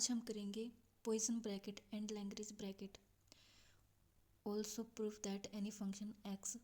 आज हम करेंगे Poisson bracket and Lagrange bracket. Also proof that any function x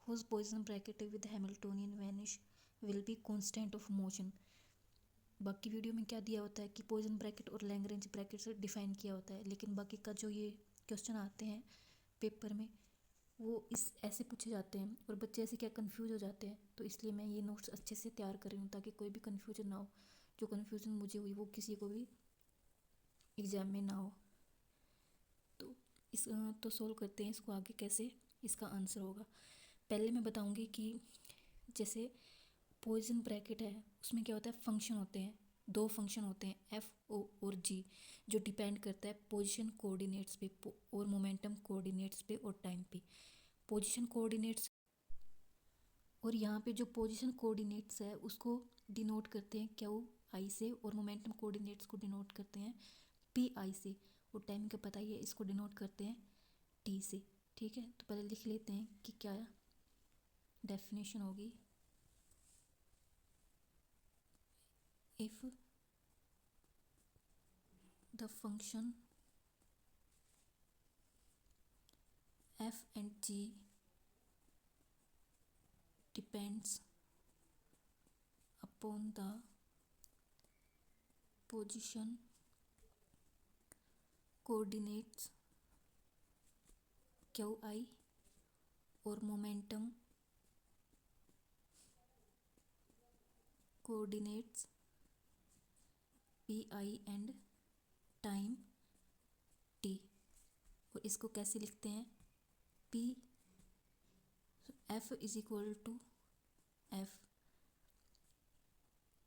whose Poisson bracket with Hamiltonian vanish will be constant of motion। बाकी video में क्या दिया होता है कि पॉइसन ब्रैकेट और लैग्रेंज ब्रैकेट से डिफाइन किया होता है, लेकिन बाकी का जो ये क्वेश्चन आते हैं पेपर में वो इस ऐसे पूछे जाते हैं और बच्चे ऐसे क्या कंफ्यूज हो जाते हैं। तो इसलिए मैं ये नोट्स अच्छे से तैयार कर रही हूँ ताकि कोई भी कन्फ्यूजन ना हो। जो कन्फ्यूजन मुझे हुई वो किसी को भी एग्ज़ाम में ना हो। तो तो सोल्व करते हैं इसको, आगे कैसे इसका आंसर होगा। पहले मैं बताऊंगी कि जैसे पॉइसन ब्रैकेट है उसमें क्या होता है, फंक्शन होते हैं, दो फंक्शन होते हैं एफ ओ और जी, जो डिपेंड करता है पोजीशन कोऑर्डिनेट्स पे और मोमेंटम कोऑर्डिनेट्स पे और टाइम पे। पोजीशन कोऑर्डिनेट्स और यहाँ पे जो पोजीशन कोऑर्डिनेट्स है उसको डिनोट करते हैं क्यू आई से और मोमेंटम कोऑर्डिनेट्स को डिनोट करते हैं पी आई से, और टाइम का पता ही है इसको डिनोट करते हैं टी से। ठीक है, तो पहले लिख लेते हैं कि क्या डेफिनेशन होगी। If the function F and G depends upon the position coordinates Q I और momentum coordinates P I and time T. और इसको कैसे लिखते हैं, P F is equal to F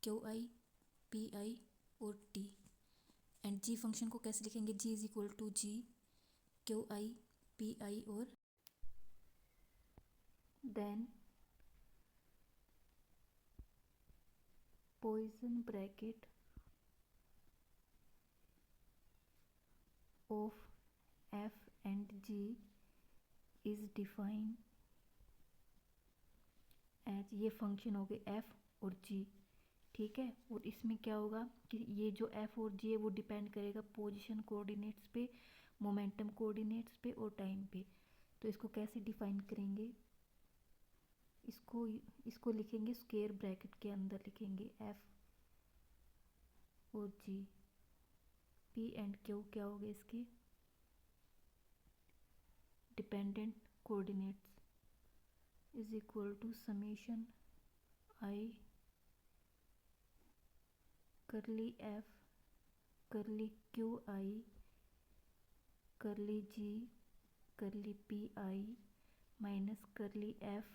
Q I P I और T. And G function को कैसे लिखेंगे, G is equal to G Q I P I और then Poisson bracket of F and G is define as, ये function हो गए F और जी। ठीक है, और इसमें क्या होगा कि ये जो एफ और जी है वो डिपेंड करेगा पोजीशन कोऑर्डिनेट्स पे, मोमेंटम कोऑर्डिनेट्स पे और टाइम पे। तो इसको कैसे डिफाइन करेंगे, इसको लिखेंगे स्क्वायर ब्रैकेट के अंदर लिखेंगे एफ और जी। पी एंड क्यू क्या हो गए इसके dependent coordinates is equal to summation I curly F curly Q I curly G curly P I minus curly F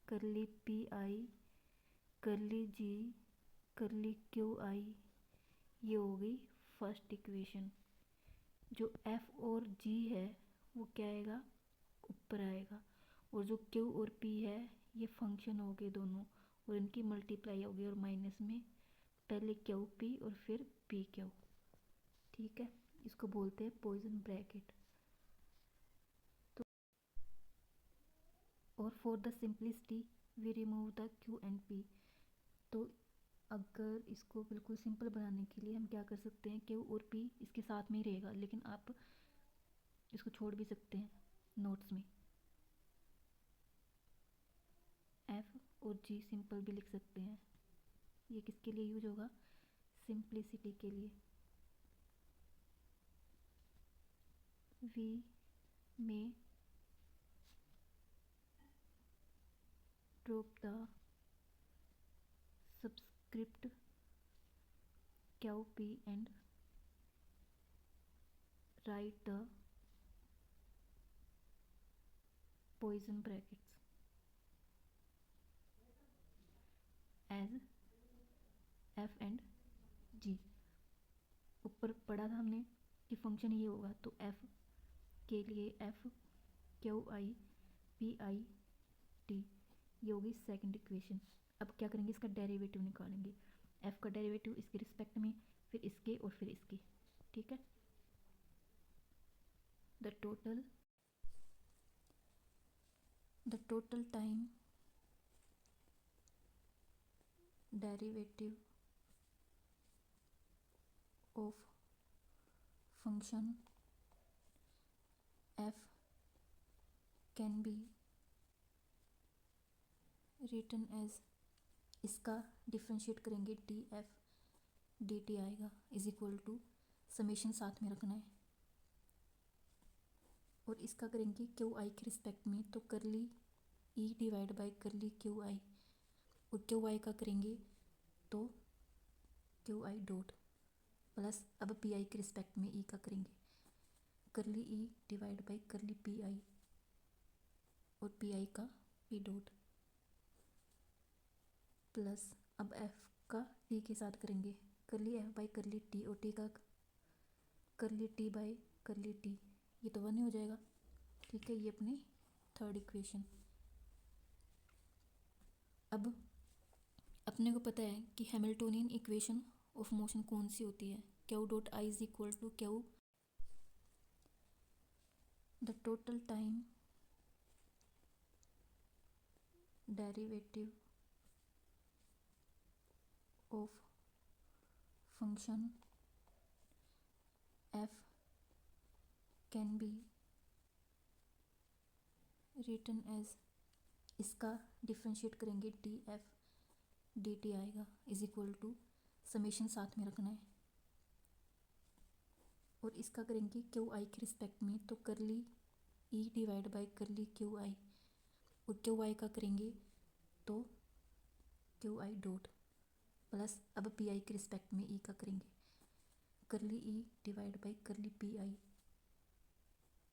curly P I curly G करली Q I. ये हो गई first equation. जो F और जी है वो क्या आएगा, ऊपर आएगा, और जो क्यू और पी है ये फंक्शन हो गए दोनों, और इनकी मल्टीप्लाई होगी और माइनस में पहले क्यू पी और फिर पी क्यू। ठीक है, इसको बोलते हैं पॉइसन ब्रैकेट। तो और for the simplicity we remove the q and p. तो अगर इसको बिल्कुल सिंपल बनाने के लिए हम क्या कर सकते हैं, क्यू और पी इसके साथ में ही रहेगा, लेकिन आप इसको छोड़ भी सकते हैं नोट्स में। एफ और जी सिंपल भी लिख सकते हैं। ये किसके लिए यूज होगा, सिंप्लिसिटी के लिए। We may drop the subscript Q P and write the Poisson brackets as F and G. ऊपर पढ़ा था हमने कि फंक्शन ये होगा, तो एफ के लिए F Q I P I T, ये होगी सेकंड इक्वेशन। अब क्या करेंगे, इसका डेरिवेटिव निकालेंगे, एफ का डेरिवेटिव इसके रिस्पेक्ट में, फिर इसके और फिर इसके। ठीक है, the total time derivative of function f can be written as, इसका डिफ्रेंशिएट करेंगे डी एफ डी टी आएगा इज इक्वल टू समेशन साथ में रखना है, और इसका करेंगे क्यू आई के रिस्पेक्ट में, तो करली ई divide by curly Q I, और क्यू आई का करेंगे तो क्यू आई डॉट प्लस अब पी आई के रिस्पेक्ट में ई का करेंगे करली ई divide by curly P I, और पी आई का पी डॉट प्लस अब एफ का टी के साथ करेंगे करली एफ बाई करली टी, और टी का करली टी बाई करली टी, ये तो 1 ही हो जाएगा। ठीक है, ये अपनी थर्ड इक्वेशन। अब अपने को पता है कि हैमिल्टोनियन इक्वेशन ऑफ मोशन कौन सी होती है, Q dot I is equal to q the total time derivative of function f can be written as, इसका डिफ्रेंशिएट करेंगे डी एफ डी टी आएगा इज इक्वल टू समेशन साथ में रखना है, और इसका करेंगे क्यू आई के रिस्पेक्ट में, तो करली ई divide by curly Q I, और क्यू आई का करेंगे तो क्यू आई डॉट प्लस अब पी आई के रिस्पेक्ट में ई का करेंगे करली ई divide by curly P I,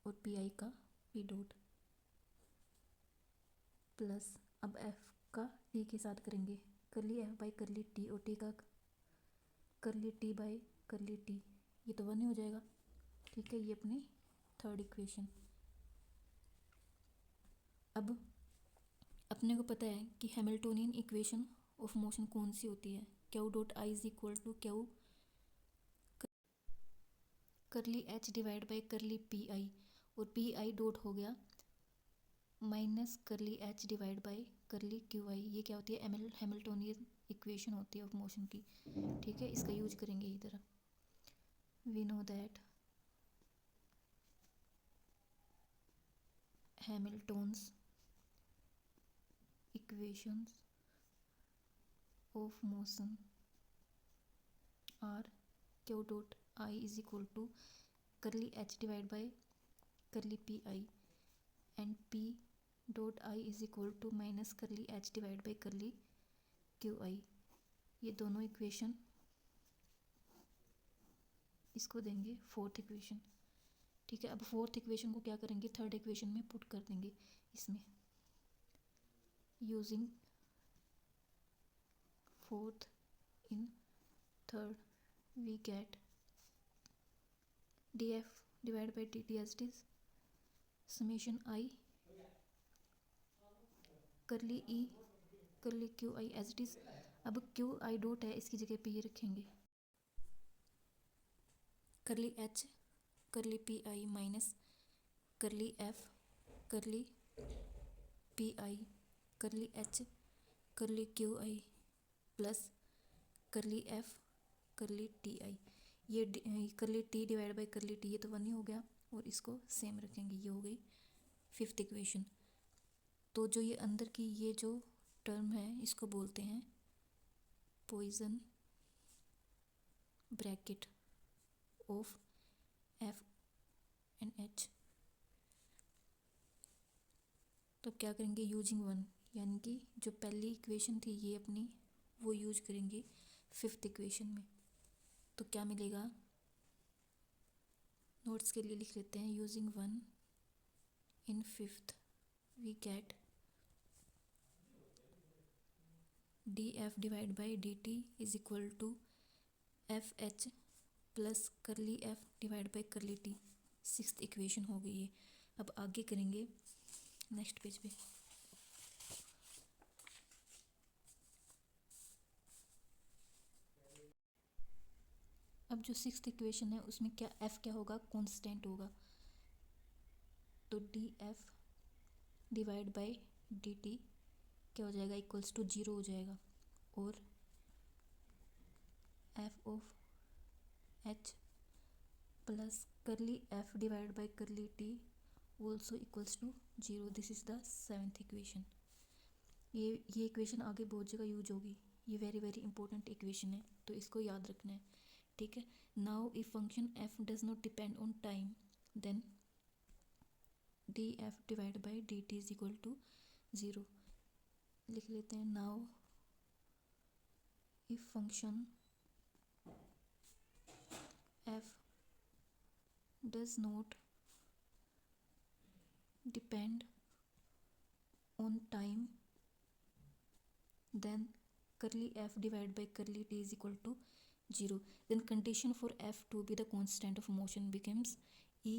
और पी आई का पी डॉट प्लस अब एफ का टी के साथ करेंगे करली एफ बाई करली टी, और टी का करली टी बाई करली टी, ये तो 1 ही हो जाएगा। ठीक है, ये अपनी थर्ड इक्वेशन। अब अपने को पता है कि हैमिल्टोनियन इक्वेशन ऑफ मोशन कौन सी होती है, Q dot I is equal to Q curly H divide by curly P I, और पी आई डॉट हो गया minus curly H divide by curly Q I, ये क्या होती है हैमिल्टोनियन इक्वेशन होती है ऑफ मोशन की। ठीक है, इसका यूज करेंगे इधर। We know that Hamilton's equations of motion are Q dot I is equal to curly H divide by curly P I and P dot I is equal to minus curly H divide by curly Q I, ये दोनों equation इसको देंगे fourth equation. ठीक है, अब fourth equation को क्या करेंगे, थर्ड इक्वेशन में पुट कर देंगे इसमें, using fourth in third we get D F divide by D T as it is summation I curly E curly Q I as it is. अब क्यू आई डॉट है, इसकी जगह पे ये रखेंगे curly H curly P I minus curly F curly P I curly H curly Q I plus curly F curly T I, ये curly T divide by curly T, ये तो 1 ही हो गया, और इसको सेम रखेंगे, ये हो गई फिफ्थ इक्वेशन। तो जो ये अंदर की ये जो टर्म है इसको बोलते हैं Poisson bracket of F and H. तो क्या करेंगे, यूजिंग 1, यानी कि जो पहली इक्वेशन थी ये अपनी, वो यूज करेंगे फिफ्थ इक्वेशन में। तो क्या मिलेगा, नोट्स के लिए लिख लेते हैं, using 1 in fifth we get D F divide by D t is equal to f h plus curly f divide by curly t, sixth equation हो गई है। अब आगे करेंगे नेक्स्ट पेज पे। अब जो सिक्स्थ इक्वेशन है उसमें क्या एफ क्या होगा, कांस्टेंट होगा, तो d F divide by D t क्या हो जाएगा, इक्वल्स टू 0 हो जाएगा, और f of h plus curly f divide by curly t also equals to 0। This is the 7th equation. ये इक्वेशन आगे बहुत जगह यूज होगी, ये वेरी वेरी इंपॉर्टेंट इक्वेशन है, तो इसको याद रखना है, ठीक है। Now if function f does not depend on time then d F divide by D t is equal to 0। लिख लेते हैं। Now if function f does not depend on time then curly f divided by curly t is equal to 0, then condition for f to be the constant of motion becomes e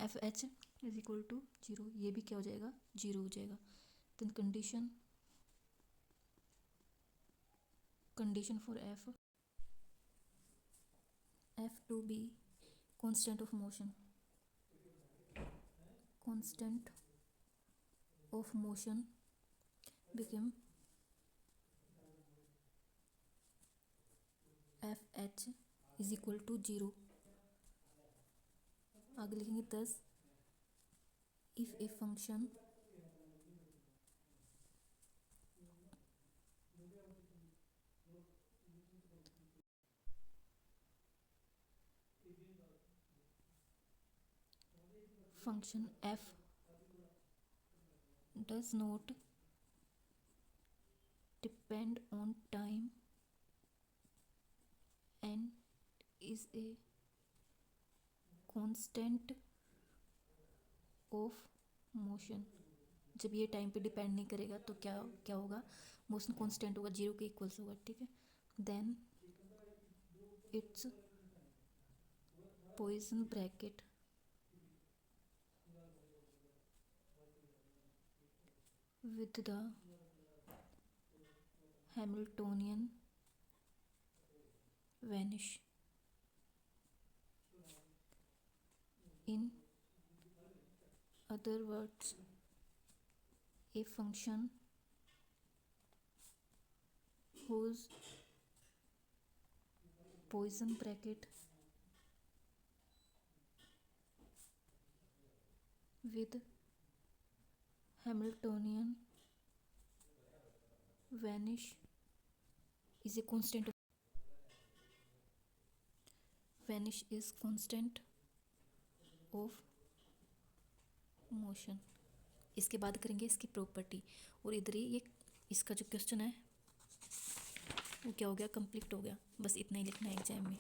f h is equal to 0। ये भी क्या हो जाएगा, 0 हो जाएगा। then condition for f to be constant of motion become f h is equal to 0। आगे लिखेंगे 10 if a function f does not depend on time and is a constant of motion। जब ये टाइम पे depend नहीं करेगा तो क्या क्या होगा, मोशन कांस्टेंट होगा, 0 के इक्वल्स होगा, ठीक है। Then it's Poisson bracket with the Hamiltonian vanish। In other words, a function whose Poisson bracket with Hamiltonian vanish is a constant of motion. इसके बाद करेंगे इसकी प्रॉपर्टी, और इधर ही ये इसका जो क्वेश्चन है वो क्या हो गया, कंप्लीट हो गया। बस इतना ही लिखना है एग्जाम में।